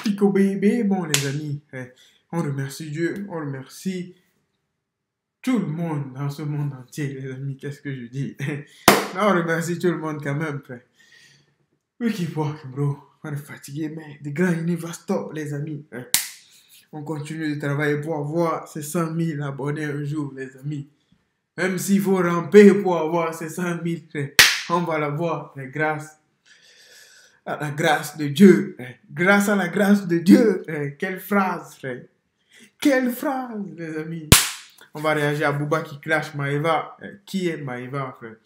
Pico bébé, bon les amis, on remercie Dieu, on remercie tout le monde dans ce monde entier, les amis, qu'est-ce que je dis? On remercie tout le monde quand même, frère. We keep walking, bro. On est fatigué, mais the grind never stop, les amis. On continue de travailler pour avoir ces 100 000 abonnés un jour, les amis. Même s'il faut ramper pour avoir ces 100 000, frère, on va l'avoir, grâce à la grâce de Dieu. Grâce à la grâce de Dieu. Quelle phrase, frère. Quelle phrase, les amis. On va réagir à Booba qui clash Maeva. Qui est Maeva, frère?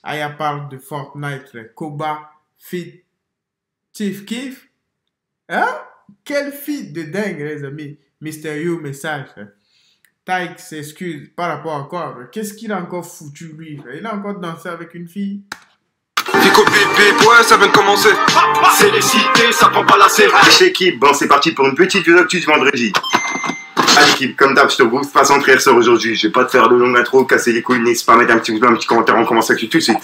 Aya parle de Fortnite, frère. Koba, fit, Chief Keef. Hein? Quel feat de dingue, les amis. Mystérieux message, frère. Tyke s'excuse par rapport à quoi, frère? Qu'est-ce qu'il a encore foutu, lui, frère? Il a encore dansé avec une fille. Pico bébé, ouais, ça vient de commencer. C'est les cités, ça prend pas la série. L'équipe, bon, c'est parti pour une petite vidéo du vendredi. Allez, l'équipe, comme d'hab, je te booste pas sans sort aujourd'hui. Je vais pas te faire de longue intro, casser les couilles, n'hésite pas à mettre un petit pouce bleu, un petit commentaire, on commence avec tout de suite.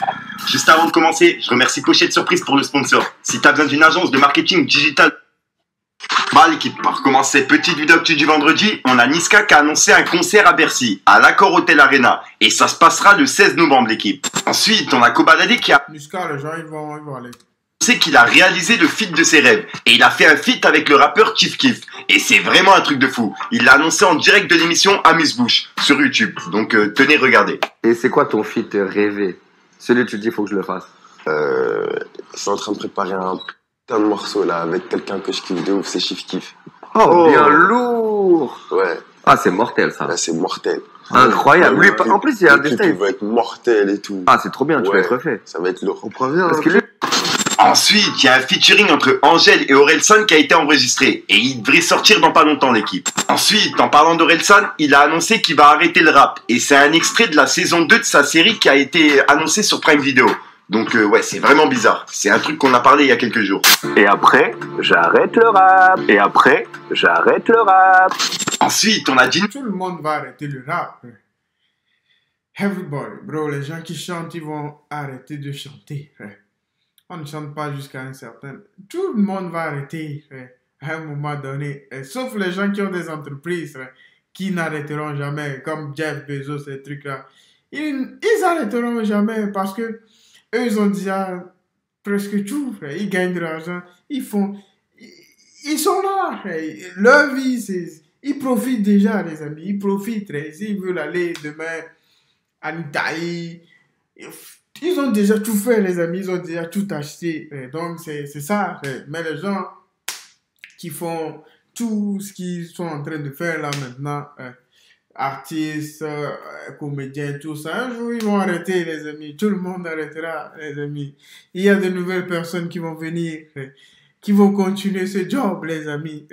Juste avant de commencer, je remercie Pochette Surprise pour le sponsor. Si t'as besoin d'une agence de marketing digital. Bah l'équipe, pour commencer cette petite vidéo du vendredi, on a Niska qui a annoncé un concert à Bercy, à l'Accor Hotel Arena. Et ça se passera le 16 novembre l'équipe. Ensuite, on a Kobalade qui a Niska, les gens ils vont aller. C'est qu'il a réalisé le feat de ses rêves. Et il a fait un feat avec le rappeur Chief Keef. Et c'est vraiment un truc de fou. Il l'a annoncé en direct de l'émission Amuse-Bouche sur YouTube. Donc tenez, regardez. Et c'est quoi ton feat rêvé? Celui que tu dis, faut que je le fasse. Je suis en train de préparer un putain de morceau là avec quelqu'un que je kiffe de ouf, c'est Chief Keef. Oh, bien lourd. Ouais. Ah, c'est mortel ça. Là, c'est mortel. Incroyable. Lui, en plus, il y a des trucs qui vont être mortels et tout. Ah, c'est trop bien, tu vas être refait. Ça va être lourd. On prévient. Parce que lui... Ensuite, il y a un featuring entre Angèle et Orelsan qui a été enregistré. Et il devrait sortir dans pas longtemps, l'équipe. Ensuite, en parlant d'Orelsan, il a annoncé qu'il va arrêter le rap. Et c'est un extrait de la saison 2 de sa série qui a été annoncé sur Prime Video. Donc ouais, c'est vraiment bizarre. C'est un truc qu'on a parlé il y a quelques jours. Et après, j'arrête le rap. Et après, j'arrête le rap. Ensuite, on a dit... Tout le monde va arrêter le rap. Everybody, bro, les gens qui chantent, ils vont arrêter de chanter. On ne chante pas jusqu'à un certain... Tout le monde va arrêter à un moment donné. Sauf les gens qui ont des entreprises qui n'arrêteront jamais, comme Jeff Bezos, ces trucs-là. Ils arrêteront jamais parce que eux, ils ont déjà presque tout. Ils gagnent de l'argent. Ils sont là. Leur vie, ils profitent déjà, les amis. Ils profitent. S'ils veulent aller demain en Italie... Ils ont déjà tout fait, les amis. Ils ont déjà tout acheté. Donc, c'est ça. Mais les gens qui font tout ce qu'ils sont en train de faire là maintenant, artistes, comédiens, tout ça, un jour, ils vont arrêter, les amis. Tout le monde arrêtera, les amis. Il y a de nouvelles personnes qui vont venir, qui vont continuer ce job, les amis.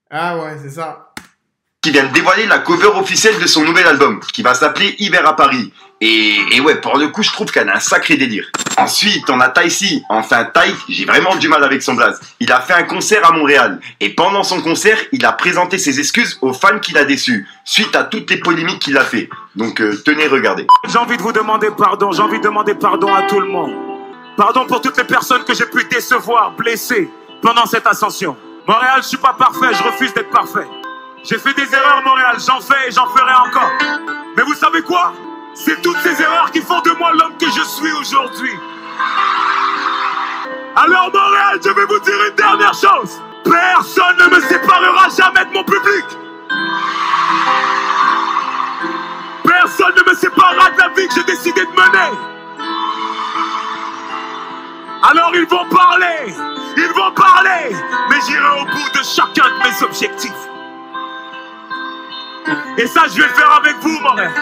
Ah ouais, c'est ça. Qui vient de dévoiler la cover officielle de son nouvel album, qui va s'appeler Hiver à Paris. Et ouais, pour le coup, je trouve qu'elle a un sacré délire. Ensuite, on a Taïsi. Enfin, Taïk, j'ai vraiment du mal avec son blaze. Il a fait un concert à Montréal. Et pendant son concert, il a présenté ses excuses aux fans qu'il a déçus, suite à toutes les polémiques qu'il a fait. Donc, tenez, regardez. J'ai envie de vous demander pardon. J'ai envie de demander pardon à tout le monde. Pardon pour toutes les personnes que j'ai pu décevoir, blesser pendant cette ascension. Montréal, je suis pas parfait. Je refuse d'être parfait. J'ai fait des erreurs, Montréal. J'en fais et j'en ferai encore. Mais vous savez quoi? C'est toutes ces erreurs qui font de moi l'homme que je suis aujourd'hui. Alors Montréal, je vais vous dire une dernière chose. Personne ne me séparera jamais de mon public. Personne ne me séparera de la vie que j'ai décidé de mener. Alors ils vont parler, mais j'irai au bout de chacun de mes objectifs. Et ça, je vais le faire avec vous, Montréal.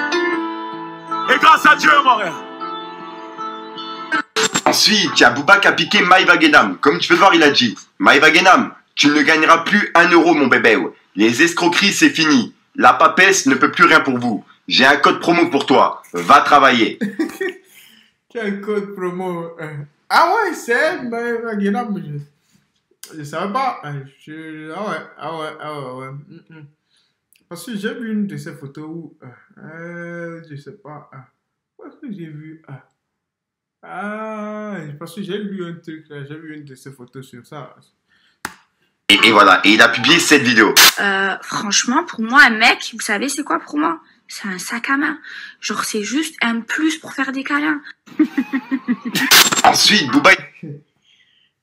Et grâce à Dieu, Montréal. Ensuite, il y a Booba qui a piqué Maïva Guénam. Comme tu peux le voir, il a dit: Maïva Guénam, tu ne gagneras plus 1 euro, mon bébé. Les escroqueries, c'est fini. La papesse ne peut plus rien pour vous. J'ai un code promo pour toi. Va travailler. Quel code promo? Ah ouais, c'est Maïva Guénam. Je savais pas. Ah ouais. Parce que j'ai vu une de ces photos où, je sais pas, où est-ce que j'ai vu, parce que j'ai lu un truc, j'ai vu une de ces photos sur ça. Et voilà, et il a publié cette vidéo. Franchement, pour moi, un mec, vous savez c'est quoi pour moi? C'est un sac à main. Genre, c'est juste un plus pour faire des câlins. Ensuite, Booba...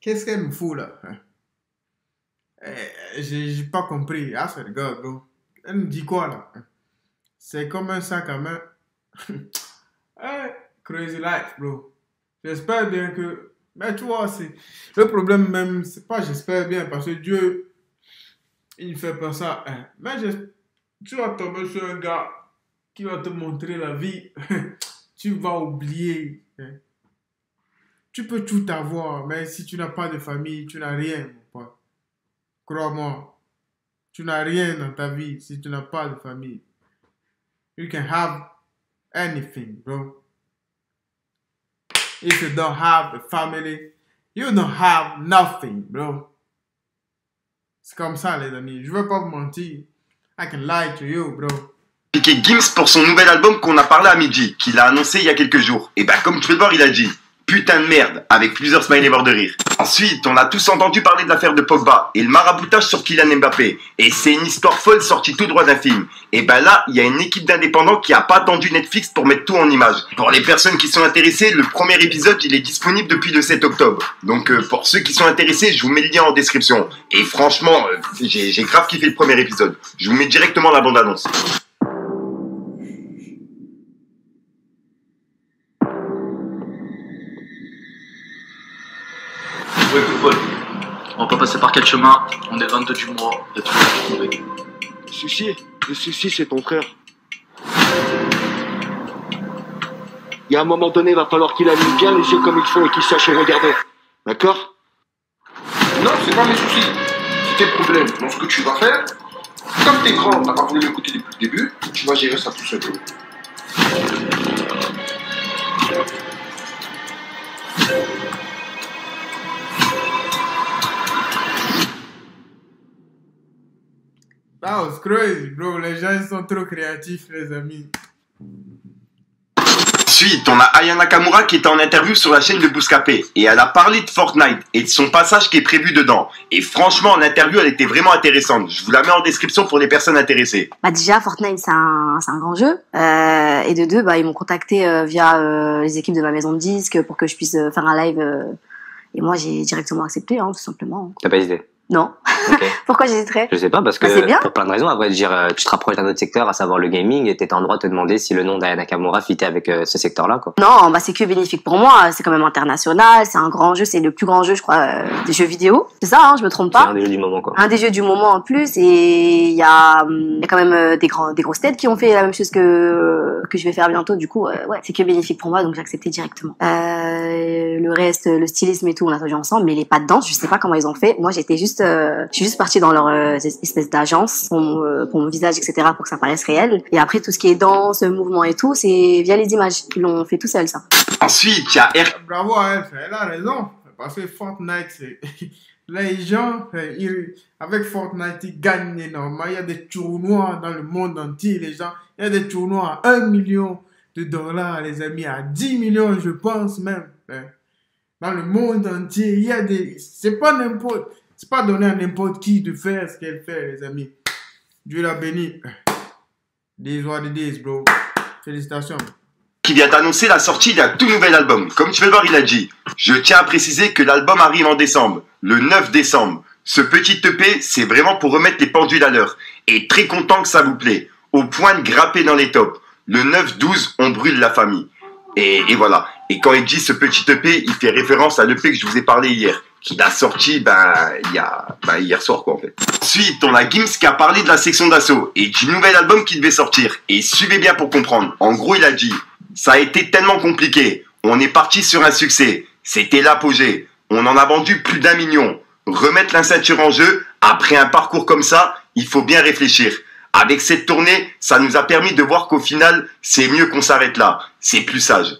Qu'est-ce qu'elle me fout là? J'ai pas compris. Ah, c'est le gars, bro. Elle me dit quoi là? C'est comme un sac à main. Crazy life, bro. J'espère bien que... Mais tu vois, c'est... Le problème même, c'est pas j'espère bien, parce que Dieu, il fait pas ça. Mais tu vas tomber sur un gars qui va te montrer la vie. Tu vas oublier. Tu peux tout avoir, mais si tu n'as pas de famille, tu n'as rien, mon pote. Crois-moi. Tu n'as rien dans ta vie si tu n'as pas de famille. You can have anything, bro. If you don't have a family, you don't have nothing, bro. C'est comme ça, les amis. Je veux pas vous mentir. I can lie to you, bro. Piqué Gims pour son nouvel album qu'on a parlé à midi, qu'il a annoncé il y a quelques jours. Et bah, comme tu peux le voir, il a dit putain de merde, avec plusieurs smileys morts de rire. Ensuite, on a tous entendu parler de l'affaire de Pogba et le maraboutage sur Kylian Mbappé. Et c'est une histoire folle sortie tout droit d'un film. Et ben là, il y a une équipe d'indépendants qui a pas attendu Netflix pour mettre tout en images. Pour les personnes qui sont intéressées, le premier épisode, il est disponible depuis le 7 octobre. Donc pour ceux qui sont intéressés, je vous mets le lien en description. Et franchement, j'ai grave kiffé le premier épisode. Je vous mets directement la bande-annonce. Ouais, football. On va pas passer par quel chemin. On est le 22 du mois. Et tout le monde est Le souci, c'est ton frère. Il y a un moment donné, il va falloir qu'il allume bien les yeux comme il faut et qu'il sache regarder. D'accord? Non, c'est pas mes soucis. C'est tes problèmes. Donc, ce que tu vas faire, comme t'es grand, t'as pas voulu m'écouter depuis le début, tu vas gérer ça tout seul. That was crazy, bro. Les gens, ils sont trop créatifs, les amis. Ensuite, on a Aya Nakamura qui était en interview sur la chaîne de Bouscapé. Et elle a parlé de Fortnite et de son passage qui est prévu dedans. Et franchement, en interview, elle était vraiment intéressante. Je vous la mets en description pour les personnes intéressées. Bah déjà, Fortnite, c'est un grand jeu. Et de deux, bah, ils m'ont contacté via les équipes de ma maison de disques pour que je puisse faire un live. Et moi, j'ai directement accepté, hein, tout simplement. T'as pas hésité? Non. Okay. Pourquoi j'hésiterais? Je sais pas, parce que pour plein de raisons, à vrai dire, tu te rapproches d'un autre secteur, à savoir le gaming, et t'étais en droit de te demander si le nom d'Aya Nakamura fitait avec ce secteur-là, quoi. Non, bah c'est que bénéfique pour moi, c'est quand même international, c'est un grand jeu, c'est le plus grand jeu, je crois, des jeux vidéo. C'est ça, hein, je me trompe pas. C'est un des jeux du moment, quoi. Un des jeux du moment en plus, et il y a quand même des grosses têtes qui ont fait la même chose que je vais faire bientôt, du coup, ouais, c'est que bénéfique pour moi, donc j'ai accepté directement. Le reste, le stylisme et tout, on a joué ensemble, mais les pas de danse, je sais pas comment ils ont fait. Moi, je suis juste partie dans leur espèce d'agence pour mon visage, etc., pour que ça paraisse réel. Et après, tout ce qui est danse, mouvement et tout, c'est via les images. Ils l'ont fait tout seul, ça. Ensuite, il y a Bravo à elle, elle a raison. Parce que Fortnite, c'est... Les gens, avec Fortnite, ils gagnent énormément. Il y a des tournois dans le monde entier, les gens. Il y a des tournois à 1 million de dollars, les amis, à 10 millions, je pense même. Dans le monde entier, il y a des... C'est pas n'importe... C'est pas donné à n'importe qui de faire ce qu'elle fait, les amis. Dieu la bénit. These what it is, bro. Félicitations. Qui vient d'annoncer la sortie d'un tout nouvel album. Comme tu peux le voir, il a dit « Je tiens à préciser que l'album arrive en décembre, le 9 décembre. Ce petit EP, c'est vraiment pour remettre les pendules à l'heure. Et très content que ça vous plaît. Au point de grapper dans les tops. Le 9-12, on brûle la famille. » Et voilà. Et quand il dit ce petit EP, il fait référence à l'EP que je vous ai parlé hier. Qu'il a sorti hier soir, quoi, en fait. Ensuite, on a Gims qui a parlé de la section d'assaut et du nouvel album qui devait sortir. Et suivez bien pour comprendre. En gros, il a dit « Ça a été tellement compliqué. On est parti sur un succès. C'était l'apogée. On en a vendu plus d'1 million. Remettre la ceinture en jeu, après un parcours comme ça, il faut bien réfléchir. Avec cette tournée, ça nous a permis de voir qu'au final, c'est mieux qu'on s'arrête là. C'est plus sage. »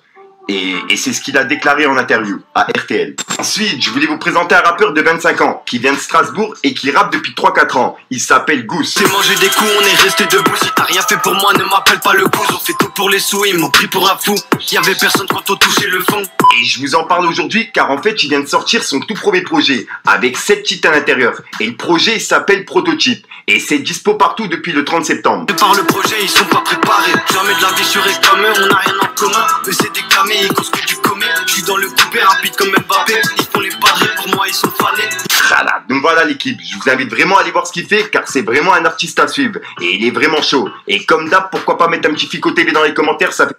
Et c'est ce qu'il a déclaré en interview à RTL. Ensuite, je voulais vous présenter un rappeur de 25 ans qui vient de Strasbourg et qui rappe depuis 3-4 ans. Il s'appelle Goose. J'ai mangé des coups, on est resté debout. Si t'as rien fait pour moi, ne m'appelle pas le Goose. On fait tout pour les sous, ils m'ont pris pour un fou. Y'avait personne quand on touchait le fond. Et je vous en parle aujourd'hui car en fait, il vient de sortir son tout premier projet avec 7 titres à l'intérieur. Et le projet il s'appelle Prototype. Et c'est dispo partout depuis le 30 septembre. Par le projet, ils sont pas préparés. Jamais de la vie sur comme eux, on n'a rien en commun. Eux c'est des camés, ils causent que du commun. Je suis dans le coupé rapide comme Mbappé. Ils font les padrés, pour moi ils sont fanés. Voilà, donc voilà l'équipe, je vous invite vraiment à aller voir ce qu'il fait car c'est vraiment un artiste à suivre et il est vraiment chaud. Et comme d'hab, pourquoi pas mettre un petit Fico TV dans les commentaires, ça fait...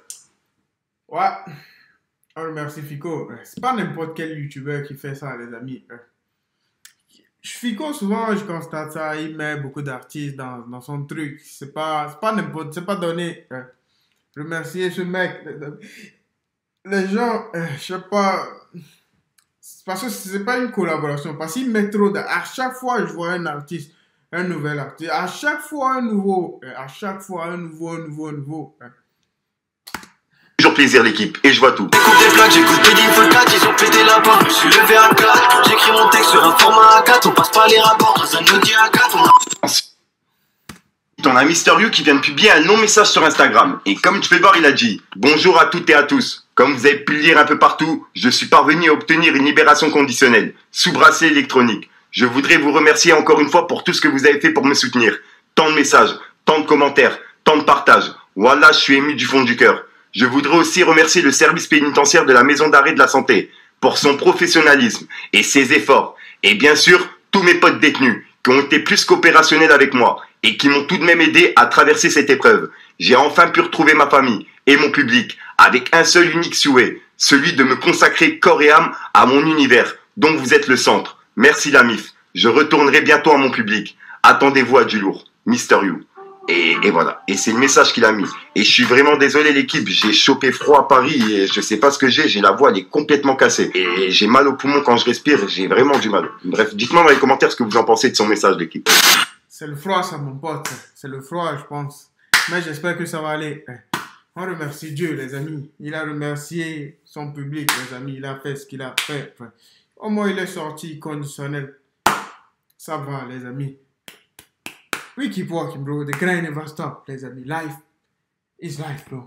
Ouais, on remercie Fico. C'est pas n'importe quel youtubeur qui fait ça, les amis. Fico, souvent, je constate ça, il met beaucoup d'artistes dans son truc. C'est pas n'importe, c'est pas donné. Remercier ce mec. Les gens, je sais pas... Parce que c'est pas une collaboration. Parce qu'il met trop à chaque fois, je vois un artiste, un nouvel artiste. À chaque fois, un nouveau. À chaque fois, un nouveau. Toujours plaisir l'équipe. Et je vois tout. J'écoute des blagues, j'écoute des Infocats, ils ont pété la porte, je me suis levé à 4. J'écris mon texte sur un format A4, on passe pas les rapports dans un Audi A4. On a Mister You qui vient de publier un long message sur Instagram. Et comme tu peux voir, il a dit « Bonjour à toutes et à tous. Comme vous avez pu le lire un peu partout, je suis parvenu à obtenir une libération conditionnelle, sous bracelet électronique. Je voudrais vous remercier encore une fois pour tout ce que vous avez fait pour me soutenir. Tant de messages, tant de commentaires, tant de partages. Voilà, je suis ému du fond du cœur. Je voudrais aussi remercier le service pénitentiaire de la Maison d'arrêt de la santé pour son professionnalisme et ses efforts. Et bien sûr, tous mes potes détenus qui ont été plus qu'opérationnels avec moi et qui m'ont tout de même aidé à traverser cette épreuve. J'ai enfin pu retrouver ma famille et mon public avec un seul unique souhait, celui de me consacrer corps et âme à mon univers, dont vous êtes le centre. Merci la MIF. Je retournerai bientôt à mon public. Attendez-vous à du lourd. Mister You. Et voilà. Et c'est le message qu'il a mis. Et je suis vraiment désolé l'équipe. J'ai chopé froid à Paris et je sais pas ce que j'ai. J'ai la voix, elle est complètement cassée. Et j'ai mal au poumon quand je respire. J'ai vraiment du mal. Bref, dites-moi dans les commentaires ce que vous en pensez de son message l'équipe. C'est le froid, ça, mon pote. C'est le froid, je pense. Mais j'espère que ça va aller. On remercie Dieu, les amis. Il a remercié son public, les amis. Il a fait ce qu'il a fait. Au moins, il est sorti conditionnel. Ça va, les amis. We keep walking, bro. The grind never stop, les amis. Life is life, bro.